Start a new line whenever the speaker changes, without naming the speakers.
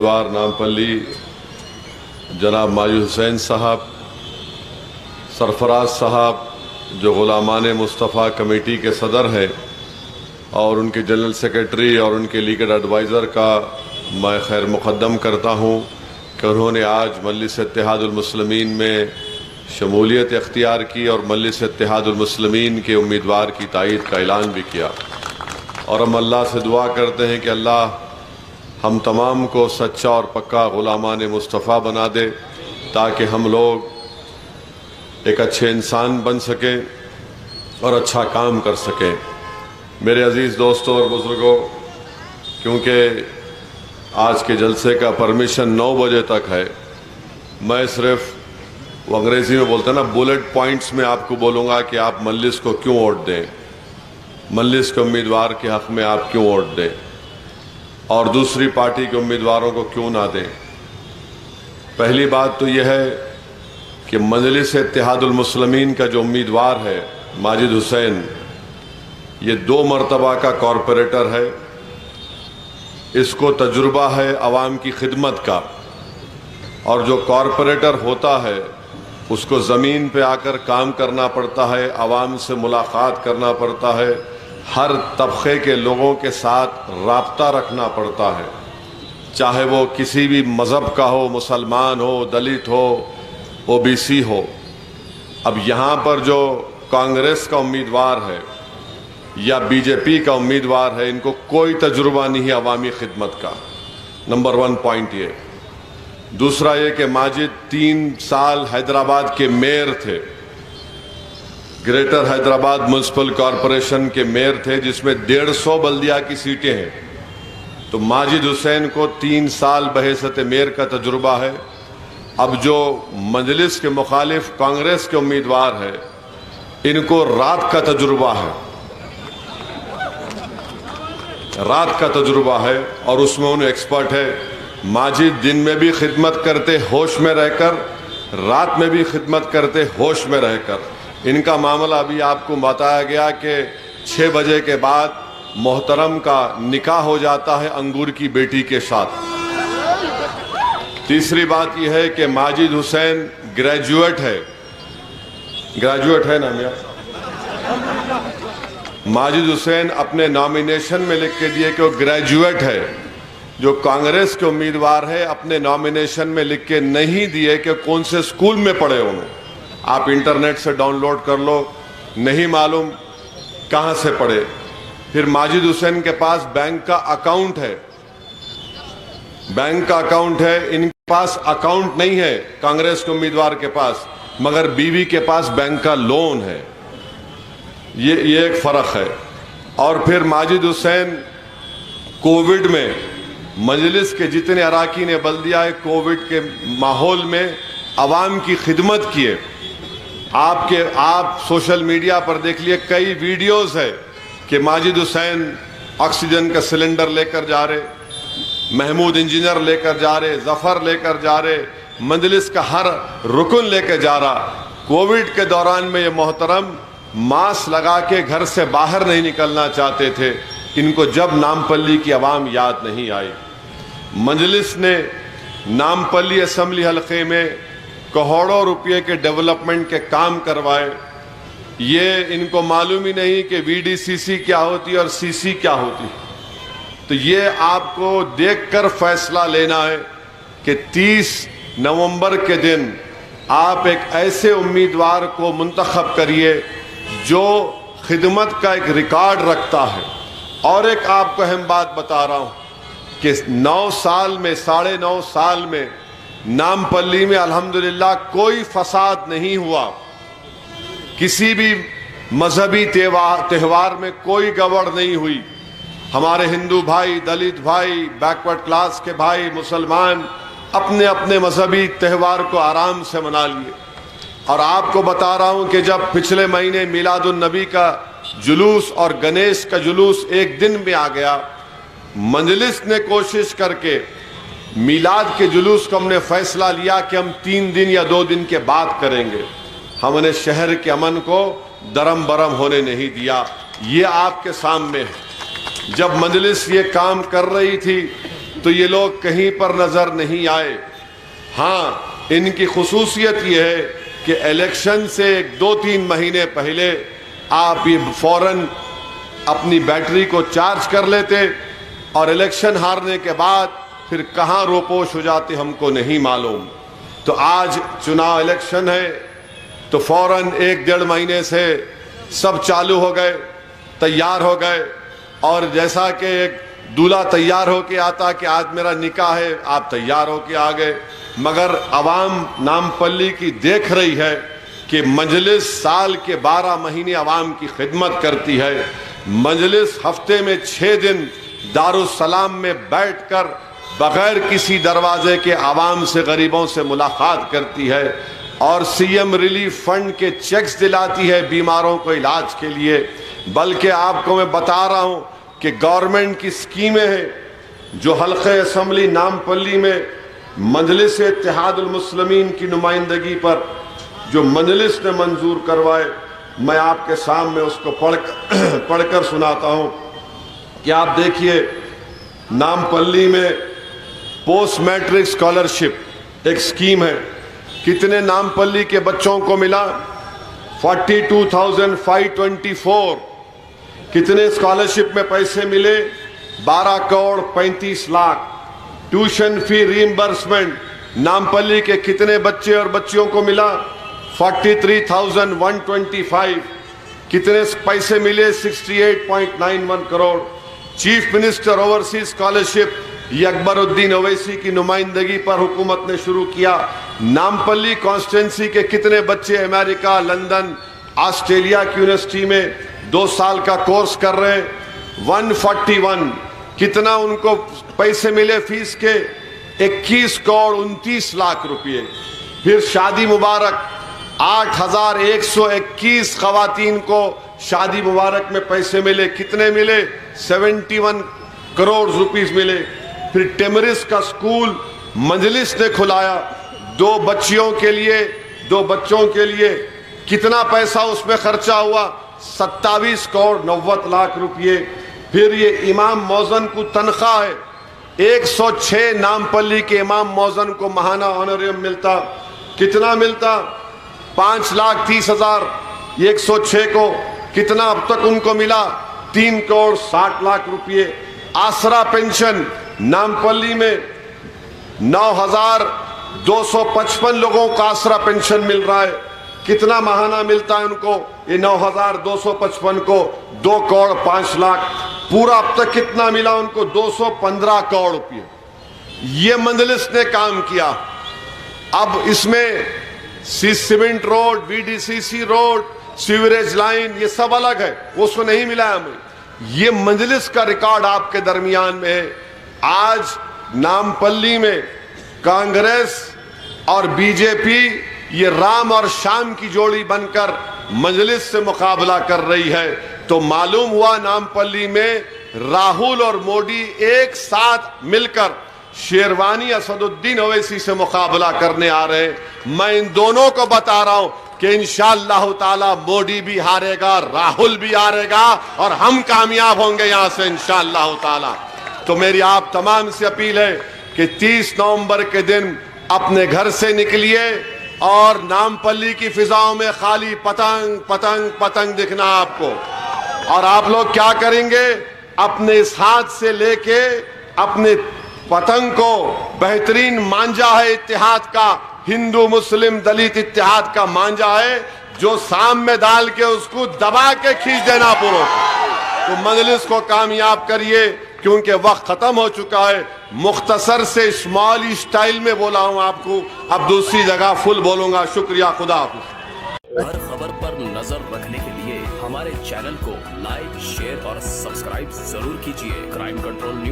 द्वार नामपल्ली जनाब माजिद हुसैन साहब, सरफराज साहब जो ग़ुलामान मुस्तफ़ा कमेटी के सदर हैं और उनके जनरल सेक्रेटरी और उनके लीगल एडवाइज़र का मैं खैर मुक़द्दम करता हूँ कि उन्होंने आज मजलिस इत्तेहादुल मुस्लिमीन में शमूलियत इख्तियार की और मजलिस इत्तेहादुल मुस्लिमीन के उम्मीदवार की तायीद का ऐलान भी किया। और हम अल्लाह से दुआ करते हैं कि अल्लाह हम तमाम को सच्चा और पक्का ग़ुलामान मुस्तफ़ा बना दे ताकि हम लोग एक अच्छे इंसान बन सकें और अच्छा काम कर सकें। मेरे अज़ीज़ दोस्तों और बुज़ुर्गों, क्योंकि आज के जलसे का परमिशन 9 बजे तक है, मैं सिर्फ वो अंग्रेज़ी में बोलते हैं ना, बुलेट पॉइंट्स में आपको बोलूँगा कि आप मजलिस को क्यों वोट दें, मजलिस के उम्मीदवार के हक़ में आप क्यों वोट दें और दूसरी पार्टी के उम्मीदवारों को क्यों ना दें। पहली बात तो यह है कि मजलिस इत्तेहादुल मुस्लिमीन का जो उम्मीदवार है माजिद हुसैन, ये 2 मरतबा का कॉरपोरेटर है। इसको तजुर्बा है अवाम की खिदमत का, और जो कॉरपोरेटर होता है उसको ज़मीन पे आकर काम करना पड़ता है, अवाम से मुलाकात करना पड़ता है, हर तबके के लोगों के साथ राब्ता रखना पड़ता है, चाहे वो किसी भी मज़हब का हो, मुसलमान हो, दलित हो, ओबीसी हो। अब यहाँ पर जो कांग्रेस का उम्मीदवार है या बीजेपी का उम्मीदवार है, इनको कोई तजुर्बा नहीं है अवामी खिदमत का। नंबर 1 पॉइंट ये। दूसरा ये कि माजिद 3 साल हैदराबाद के मेयर थे, ग्रेटर हैदराबाद म्यूनसिपल कॉरपोरेशन के मेयर थे, जिसमें 150 बल्दिया की सीटें हैं। तो माजिद हुसैन को 3 साल बहैसियत मेयर का तजुर्बा है। अब जो मजलिस के मुखालिफ कांग्रेस के उम्मीदवार है, इनको रात का तजुर्बा है, रात का तजुर्बा है और उसमें उन्हें एक्सपर्ट है। माजिद दिन में भी खिदमत करते होश में रहकर, रात में भी खिदमत करते होश में रहकर। इनका मामला अभी आपको बताया गया कि 6 बजे के बाद मोहतरम का निकाह हो जाता है अंगूर की बेटी के साथ। तीसरी बात यह है कि माजिद हुसैन ग्रेजुएट है ना मियां? माजिद हुसैन अपने नॉमिनेशन में लिख के दिए कि वो ग्रेजुएट है। जो कांग्रेस के उम्मीदवार है अपने नॉमिनेशन में लिख के नहीं दिए कि कौन से स्कूल में पढ़े उन्होंने। आप इंटरनेट से डाउनलोड कर लो, नहीं मालूम कहाँ से पढ़े। फिर माजिद हुसैन के पास बैंक का अकाउंट है, बैंक का अकाउंट है, इनके पास अकाउंट नहीं है कांग्रेस के उम्मीदवार के पास, मगर बीवी के पास बैंक का लोन है। ये एक फ़र्क है। और फिर माजिद हुसैन कोविड में मजलिस के जितने अराकीन बल्दिया है, कोविड के माहौल में अवाम की खिदमत किए। आप सोशल मीडिया पर देख लिए, कई वीडियोस है कि माजिद हुसैन ऑक्सीजन का सिलेंडर लेकर जा रहे, महमूद इंजीनियर लेकर जा रहे, जफ़र लेकर जा रहे, मजलिस का हर रुकन लेकर जा रहा। कोविड के दौरान में ये मोहतरम मास्क लगा के घर से बाहर नहीं निकलना चाहते थे। इनको जब नामपल्ली की आवाम याद नहीं आई। मजलिस ने नामपल्ली असम्बली हल्के में करोड़ों रुपये के डेवलपमेंट के काम करवाए। ये इनको मालूम ही नहीं कि वीडीसीसी क्या होती है और सीसी क्या होती है। तो ये आपको देखकर फैसला लेना है कि 30 नवंबर के दिन आप एक ऐसे उम्मीदवार को मुंतखब करिए जो खिदमत का एक रिकॉर्ड रखता है। और एक आपको अहम बात बता रहा हूँ कि 9 साल में, 9.5 साल में नामपल्ली में अल्हम्दुलिल्लाह कोई फसाद नहीं हुआ। किसी भी मजहबी त्यौहार में कोई गड़बड़ नहीं हुई। हमारे हिंदू भाई, दलित भाई, बैकवर्ड क्लास के भाई, मुसलमान अपने अपने मजहबी त्यौहार को आराम से मना लिए। और आपको बता रहा हूं कि जब पिछले महीने मिलादुन नबी का जुलूस और गणेश का जुलूस एक दिन में आ गया, मजलिस ने कोशिश करके मिलाद के जुलूस को हमने फैसला लिया कि हम 3 दिन या 2 दिन के बाद करेंगे। हमने शहर के अमन को दरम बरम होने नहीं दिया। ये आपके सामने है। जब मजलिस ये काम कर रही थी تو یہ لوگ کہیں پر نظر نہیں آئے. ہاں ان کی خصوصیت یہ ہے کہ الیکشن سے 2-3 مہینے پہلے آپ یہ فوراً اپنی بیٹری کو چارج کر لیتے اور الیکشن ہارنے کے بعد پھر کہاں روپوش ہو جاتے ہم کو نہیں معلوم. تو آج چناؤ الیکشن ہے تو فوراً 1-1.5 مہینے سے سب چالو ہو گئے, تیار ہو گئے. اور جیسا کہ ایک دولہا تیار ہو کے آتا کہ آج میرا نکاح ہے, آپ تیار ہو کے آ گئے. مگر عوام نامپلی کی دیکھ رہی ہے کہ مجلس سال کے 12 مہینے عوام کی خدمت کرتی ہے. مجلس ہفتے میں 6 دن دارالسلام میں بیٹھ کر بغیر کسی دروازے کے عوام سے, غریبوں سے ملاقات کرتی ہے اور سی ایم ریلیف فنڈ کے چیکس دلاتی ہے بیماروں کو علاج کے لیے. بلکہ آپ کو میں بتا رہا ہوں کہ گورنمنٹ کی سکیمیں ہیں جو حلقہ اسمبلی نامپلی میں مجلس اتحاد المسلمین کی نمائندگی پر جو مجلس نے منظور کروائے, میں آپ کے سامنے اس کو پڑھ کر سناتا ہوں کہ آپ دیکھیے. نامپلی میں پوسٹ میٹرک اسکالرشپ ایک سکیم ہے. کتنے نامپلی کے بچوں کو ملا؟ 42,524. کتنے اسکالرشپ میں پیسے ملے؟ 12,35,00,000. ٹیوشن فی ریمبرسمنٹ نامپلی کے کتنے بچے اور بچیوں کو ملا؟ 43,125. کتنے پیسے ملے؟ 68.91 crore. Chief minister overseas scholarship یہ اکبر الدین اویسی کی نمائندگی پر حکومت نے شروع کیا. نامپلی کانسٹیٹنسی کے کتنے بچے امریکہ, لندن, آسٹریلیا کی یونیورسٹی میں 2 سال کا کورس کر رہے ہیں؟ 141. کتنا ان کو پیسے ملے فیس کے؟ 21,29,00,000 روپئے. پھر شادی مبارک 8,121 خواتین کو شادی مبارک میں پیسے ملے. کتنے ملے؟ 71 کروڑ روپیز ملے. پھر ٹیمرس کا سکول مجلس نے کھلایا 2 بچوں کے لیے. کتنا پیسہ اس میں خرچہ ہوا؟ 27,90,00,000 روپئے. پھر یہ امام موذن کو تنخواہ ہے. 106 نامپلی کے امام موذن کو ماہانہ آنریم ملتا. کتنا ملتا؟ 5,30,000. 106 کو کتنا اب تک ان کو ملا؟ 3,60,00,000 روپئے. آسرا پینشن نامپلی میں 9,255 لوگوں کو آسرا پینشن مل رہا ہے. کتنا ماہانہ ملتا ہے ان کو؟ یہ 9,255 کو 2,05,00,000. پورا اب تک کتنا ملا ان کو؟ 215 کروڑ روپئے. یہ مجلس نے کام کیا. اب اس میں cement road, VDCC road, sewerage line یہ سب الگ ہے, وہ اس کو نہیں ملا ہمیں. یہ مجلس کا ریکارڈ آپ کے درمیان میں ہے. آج نامپلی میں کانگریس اور BJP یہ رام اور شام کی جوڑی بن کر مجلس سے مقابلہ کر رہی ہے. تو معلوم ہوا نامپلی میں راہل اور مودی ایک ساتھ مل کر شیروانی اسد الدین اویسی سے مقابلہ کرنے آ رہے ہیں. میں ان دونوں کو بتا رہا ہوں کہ انشاءاللہ تعالی مودی بھی ہارے گا, راہل بھی ہارے گا اور ہم کامیاب ہوں گے یہاں سے انشاءاللہ تعالی. تو میری آپ تمام سے اپیل ہے کہ 30 نومبر کے دن اپنے گھر سے نکلیے اور نامپلی کی فضاؤں میں خالی پتنگ پتنگ پتنگ دکھنا آپ کو. اور آپ لوگ کیا کریں گے؟ اپنے اس ہاتھ سے لے کے اپنے پتنگ کو, بہترین مانجا ہے اتحاد کا, ہندو مسلم دلت اتحاد کا مانجا ہے, جو سام میں ڈال کے اس کو دبا کے کھینچ دینا پوروں. تو مجلس کو کامیاب کریے کیونکہ وقت ختم ہو چکا ہے. مختصر سے اسمالی سٹائل میں بولا ہوں آپ کو, اب دوسری جگہ فل بولوں گا. شکریہ, خدا حافظ.
ہر خبر پر نظر رکھنے کے لیے ہمارے چینل کو لائک, شیئر اور سبسکرائب ضرور کیجیے. Crime control news